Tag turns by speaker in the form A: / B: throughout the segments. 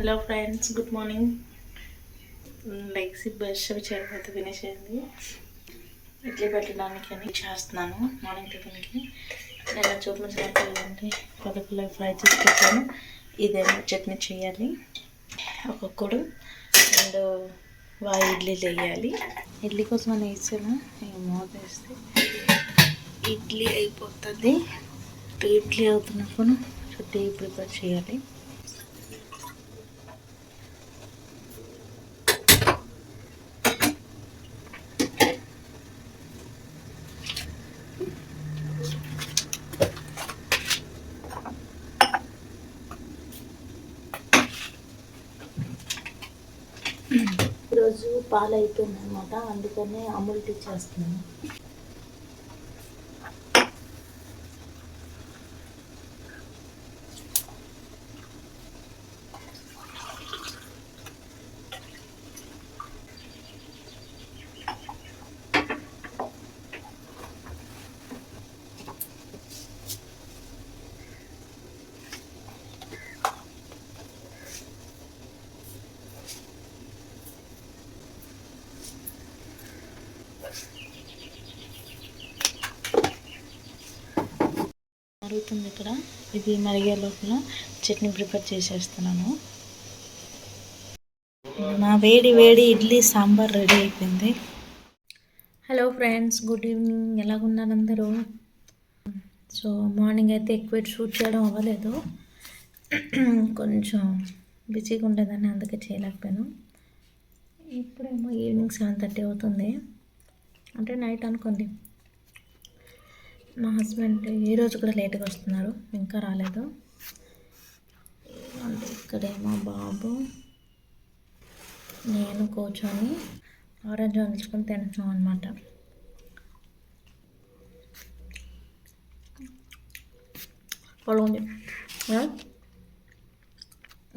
A: Hello friends, good morning. Likes brush అవి చేయకపోతే finish అయింది. ఇడ్లీ పెట్టడానికి అని చేస్తున్నాను. మార్నింగ్ టిఫిన్కి నేను చూపించినట్టు పదకొండు ఫ్రై చేసి పెట్టాను. ఇదేమో చట్నీ చేయాలి, ఒక్కొక్కడు అండ్ ఇడ్లీలు వేయాలి. ఇడ్లీ కోసం అని వేసాను, మూత వేస్తే ఇడ్లీ అయిపోతుంది. ఇడ్లీ అవుతున్నప్పుడు టీ ప్రిపేర్ చేయాలి. ఈరోజు పాలు అయిపోయింది అనమాట, అందుకనే అమూల్ టీ చేస్తున్నాను. మరుగుతుంది ఇక్కడ. ఇది మరిగే లోపల చట్నీ ప్రిపేర్ చేసేస్తున్నాను. నా వేడి వేడి ఇడ్లీ సాంబార్ రెడీ అయిపోయింది. Hello friends, good evening. ఎలాగున్నారు అందరూ? సో మార్నింగ్ అయితే ఎక్కువ షూట్ చేయడం అవ్వలేదు, కొంచెం బిజీగా ఉండేదాన్ని, అందుకే చేయలేకపోయాను. ఇప్పుడేమో ఈవినింగ్ 7:30 అవుతుంది, అంటే నైట్ అనుకోండి. మా హస్బెండ్ ఈరోజు కూడా లేట్గా వస్తున్నారు, ఇంకా రాలేదు. ఇక్కడేమో బాబు నేను కూర్చొని ఆరెంజ్ వండుకొని తింటున్నాం అనమాట. పొలంది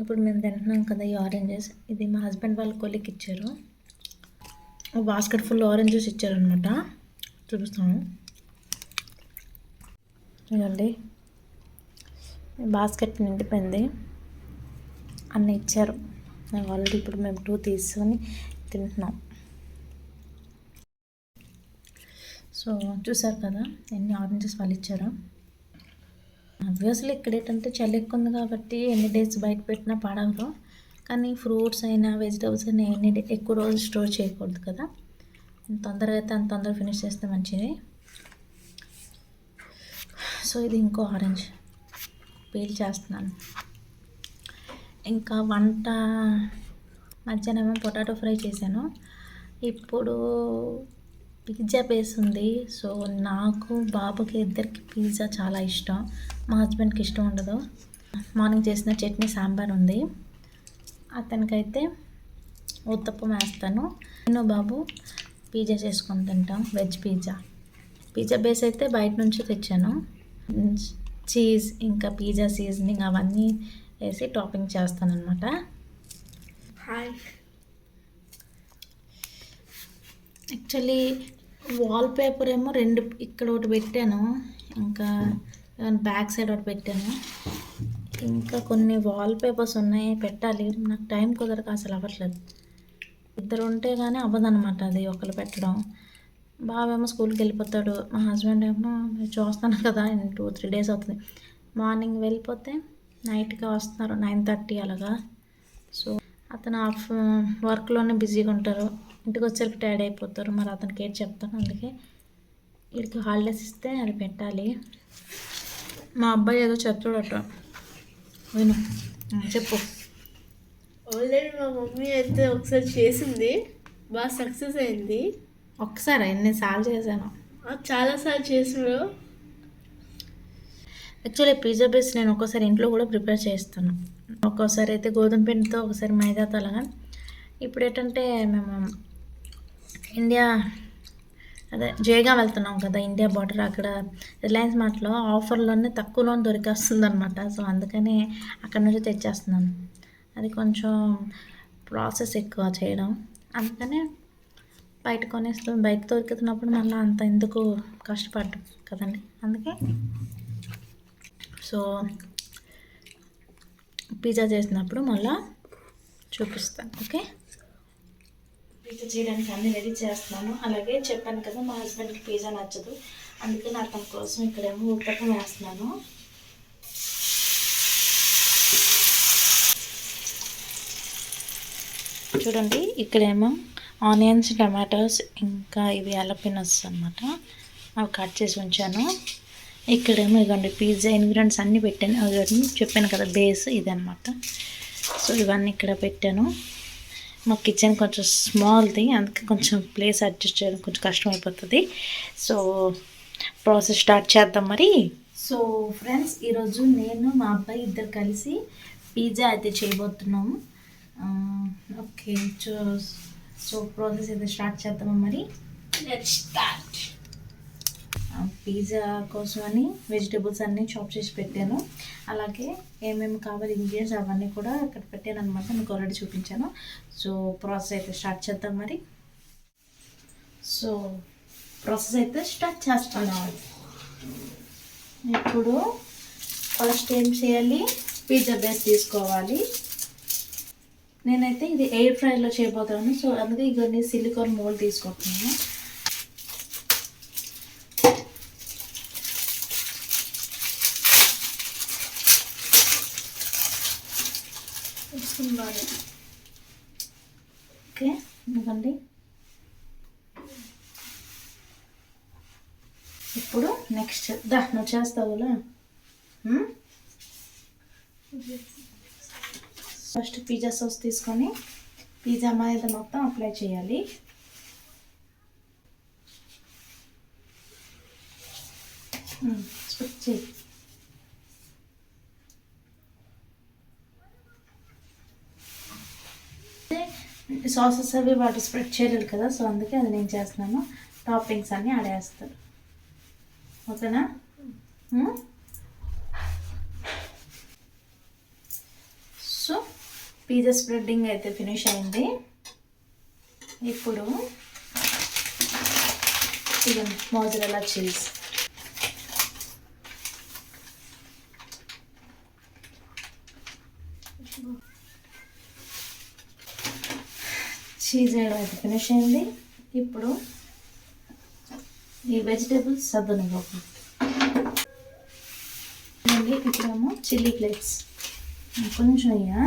A: ఇప్పుడు మేము తింటున్నాం కదా ఈ ఆరెంజెస్. ఇది మా హస్బెండ్ వాళ్ళ కొలికి ఇచ్చారు, బాస్కెట్ ఫుల్ ఆరెంజెస్ ఇచ్చారు అనమాట. చూపిస్తాను, ఇదండి బాస్కెట్ నిండిపోయింది, అన్నీ ఇచ్చారు. ఆల్రెడీ ఇప్పుడు మేము 2 తీసుకొని తింటున్నాం. సో చూసారు కదా ఎన్ని ఆరెంజెస్ వాళ్ళు ఇచ్చారో. ఆబ్వియస్లీ ఇక్కడ ఏంటంటే చలి ఎక్కువ ఉంది కాబట్టి ఎన్ని డేస్ బయట పెట్టినా పాడవదు, కానీ ఫ్రూట్స్ అయినా వెజిటబుల్స్ అయినా ఎక్కువ రోజులు స్టోర్ చేయకూడదు కదా. తొందరగా అయితే అంత తొందరగా ఫినిష్ చేస్తే మంచిది. సో ఇది ఇంకో ఆరెంజ్ పీల్ చేస్తున్నాను. ఇంకా వంట మధ్యాహ్నం పొటాటో ఫ్రై చేశాను. ఇప్పుడు పిజ్జా బేస్ ఉంది. సో నాకు బాబుకి ఇద్దరికి పిజ్జా చాలా ఇష్టం, మా హస్బెండ్కి ఇష్టం ఉండదు. మార్నింగ్ చేసిన చట్నీ సాంబార్ ఉంది, అతనికైతే ఉత్తప్పం వేస్తాను. నేను బాబు పిజ్జా చేసుకొని తింటాం, వెజ్ పిజ్జా. పిజ్జా బేస్ అయితే బయట నుంచి తెచ్చాను. చీజ్ ఇంకా పిజ్జా సీజనింగ్ అవన్నీ వేసి టాపింగ్ చేస్తాను అనమాట. హాయ్. యాక్చువల్లీ వాల్ పేపర్ ఏమో 2 ఇక్కడ ఒకటి పెట్టాను, ఇంకా బ్యాక్ సైడ్ ఒకటి పెట్టాను. ఇంకా కొన్ని వాల్ పేపర్స్ ఉన్నాయి, పెట్టాలి. నాకు టైం కుదరక అసలు అవ్వట్లేదు. ఇద్దరు ఉంటే కానీ అవ్వదన్నమాట అది ఒకరు పెట్టడం. బాబేమో స్కూల్కి వెళ్ళిపోతాడు, మా హస్బెండ్ ఏమో చూస్తాను కదా 2-3 డేస్ అవుతుంది. మార్నింగ్ వెళ్ళిపోతే నైట్గా వస్తున్నారు 9:30 అలాగా. సో అతను వర్క్లోనే బిజీగా ఉంటారు, ఇంటికి వచ్చేసరికి టైర్డ్ అయిపోతారు. మరి అతనికి ఏంటి చెప్తాను, అందుకే వీడికి హాలిడేస్ ఇస్తే అది పెట్టాలి. మా అబ్బాయి ఏదో చెప్తాడట, విను చెప్పు.
B: ఆల్రెడీ మా మమ్మీ అయితే ఒకసారి చేసింది, బాగా సక్సెస్ అయింది.
A: ఒక్కసారి ఎన్నిసార్లు చేశాను,
B: చాలాసార్లు చేసాడు.
A: యాక్చువల్లీ పిజ్జా బేస్ నేను ఒక్కోసారి ఇంట్లో కూడా ప్రిపేర్ చేస్తాను. ఒక్కోసారి అయితే గోధుమ పిండితో, ఒకసారి మైదాతో అలాగా. ఇప్పుడు ఏంటంటే మేము ఇండియా జయగా వెళ్తున్నాం కదా, ఇండియా బార్డర్, అక్కడ రిలయన్స్ మార్ట్లో ఆఫర్లోనే తక్కువలో దొరికేస్తుంది అనమాట. సో అందుకని అక్కడ నుంచి తెచ్చేస్తున్నాను. అది కొంచెం ప్రాసెస్ ఎక్కువ చేయడం, అందుకనే బయట కొనేస్తాం. బయట దొరుకుతున్నప్పుడు మళ్ళీ అంత ఎందుకు కష్టపడ్డం కదండి, అందుకే. సో పిజ్జా చేసినప్పుడు మళ్ళీ చూపిస్తాను. ఓకే, పిజ్జా చేయడానికి అన్నీ రెడీ చేస్తున్నాను. అలాగే చెప్పాను కదా మా హస్బెండ్కి పిజ్జా నచ్చదు, అందుకని అతని కోసం ఇక్కడేమో ఉత్తప్పం వేస్తున్నాను. చూడండి, ఇక్కడేమో ఆనియన్స్, టమాటోస్, ఇంకా ఇవి అలపినస్ అనమాట, అవి కట్ చేసి ఉంచాను. ఇక్కడేమో ఇవ్వండి పిజ్జా ఇంగ్రీడియంట్స్ అన్నీ పెట్టాను. అవి చెప్పాను కదా బేస్ ఇదనమాట. సో ఇవన్నీ ఇక్కడ పెట్టాను. మా కిచెన్ కొంచెం స్మాల్ది, అందుకే కొంచెం ప్లేస్ అడ్జస్ట్ చేయడం కొంచెం కష్టం అయిపోతుంది. సో ప్రాసెస్ స్టార్ట్ చేద్దాం మరి. సో ఫ్రెండ్స్, ఈరోజు నేను మా అబ్బాయి ఇద్దరు కలిసి పిజ్జా అయితే చేయబోతున్నాము. ఓకే, సో ప్రాసెస్ అయితే స్టార్ట్ చేద్దామా మరి. Let's start. పిజ్జా కోసమని వెజిటేబుల్స్ అన్నీ చాప్ చేసి పెట్టాను. అలాగే ఏమేమి కావాలి ఇంగ్రీడియంట్స్ అవన్నీ కూడా అక్కడ పెట్టాను అనమాట, మీకు ఆల్రెడీ చూపించాను. సో ప్రాసెస్ అయితే స్టార్ట్ చేద్దాం మరి. సో ప్రాసెస్ అయితే స్టార్ట్ చేస్తున్నాం. ఇప్పుడు ఫస్ట్ ఏం చేయాలి, పిజ్జా బేస్ తీసుకోవాలి. నేనైతే ఇది ఎయిర్ ఫ్రైలో చేయబోతున్నాను. సో అందుకే ఇవన్నీ సిలికాన్ మోల్డ్ తీసుకుంటున్నాను. ఓకే, ఎందుకండి ఇప్పుడు నెక్స్ట్ నువ్వు చేస్తావులా. ఫస్ట్ పిజ్జా సాస్ తీసుకొని పిజ్జా మీద మొత్తం అప్లై చేయాలి. స్ప్రెడ్ చేయి. సాసెస్ అవి వాటి స్ప్రెడ్ చేయలేదు కదా, సో అందుకే అది నేను చేస్తున్నాను. టాపింగ్స్ అన్నీ ఆడేస్తాను. ఓకేనా. సో పిజ్జా స్ప్రెడ్డింగ్ అయితే ఫినిష్ అయింది. ఇప్పుడు ఇది మోజరెల్లా చీజ్. చీజ్ వేయడం అయితే ఫినిష్ అయింది. ఇప్పుడు ఈ వెజిటేబుల్స్ సర్దును ఇప్పుడేమో చిల్లీ ఫ్లేక్స్ కొంచెం అయ్యా.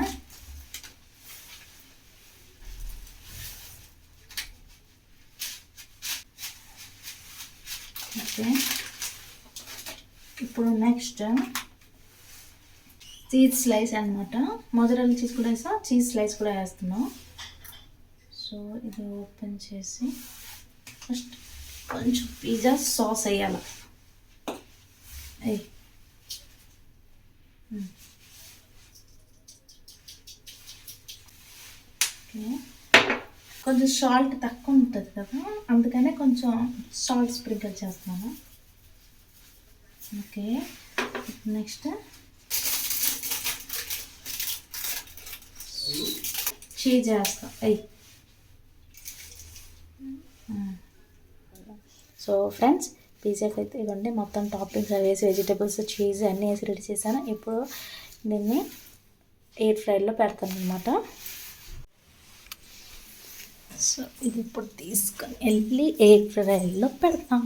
A: ఓకే, ఇప్పుడు నెక్స్ట్ చీజ్ స్లైస్ అనమాట. మొజరెల్లా చీజ్ కూడా వేసా, చీజ్ స్లైస్ కూడా వేస్తున్నాం. సో ఇది ఓపెన్ చేసి ఫస్ట్ కొంచెం పిజ్జా సాస్ వేయాలి. ఓకే, కొంచెం సాల్ట్ తక్కువ ఉంటుంది కదా, అందుకనే కొంచెం సాల్ట్ స్ప్రింకిల్ చేస్తున్నాను. ఓకే, నెక్స్ట్ చీజ్ వేస్తాం. సో ఫ్రెండ్స్, పిజ్జాకి అయితే ఇవ్వండి మొత్తం టాపింగ్స్ అవి వేసి వెజిటేబుల్స్ చీజ్ అన్నీ వేసి రెడీ చేశాను. ఇప్పుడు దీన్ని ఎయిర్ ఫ్రైలో పెడతాను అనమాట. సో ఇది ఇప్పుడు తీసుకొని వెళ్ళి ఎయిర్ ఫ్రైలో పెడతాం.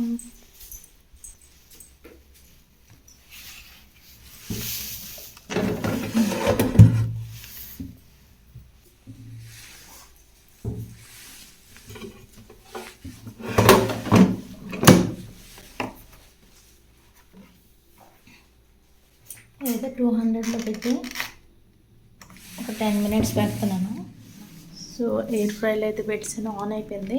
A: అయితే 200లో పెట్టి ఒక 10 మినిట్స్ పెడుతున్నాను. సో ఎయిర్ ఫ్రైలో అయితే పెట్టాను, ఆన్ అయిపోయింది.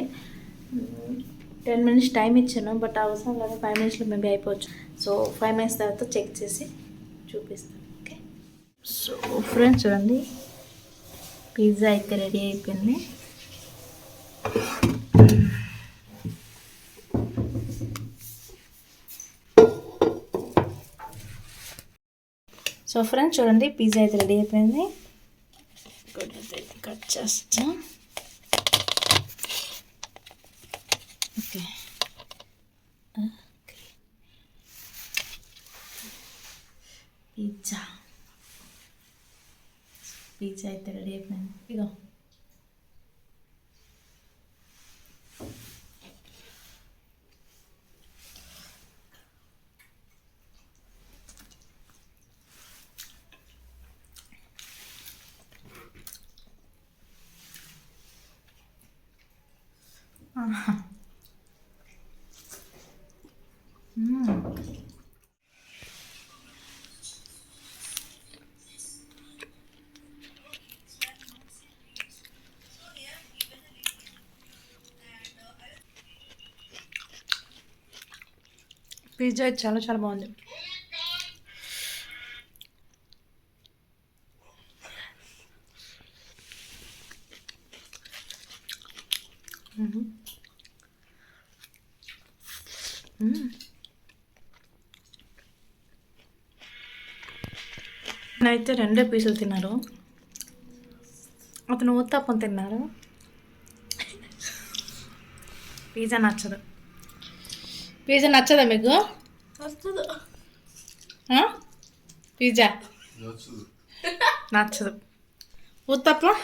A: 10 మినిట్స్ టైం ఇచ్చాను, బట్ అవసరం లేదు, 5 మినిట్స్లో మేబీ అయిపోవచ్చు. సో 5 మినిట్స్ తర్వాత చెక్ చేసి చూపిస్తాను. ఓకే, సో ఫ్రెండ్స్ చూడండి, పిజ్జా అయితే రెడీ అయిపోయింది. సో ఫ్రెండ్స్ చూడండి, పిజ్జా అయితే రెడీ అయిపోయింది. కట్ చేస్తా. ఓకే, పిజ్జా పిజ్జా అయితే రెడీ అయిపోయింది. ఇగో ఆహా. పిజ్జా చాలా చాలా బాగుంది. అయితే రెండే పీసులు తిన్నారు. అతను ఊత్తప్పం తిన్నారు. పిజ్జా నచ్చదు. పిజ్జా నచ్చదా మీకు?
B: వస్తుంది.
A: పిజ్జా నచ్చదు. ఊత్తప్పం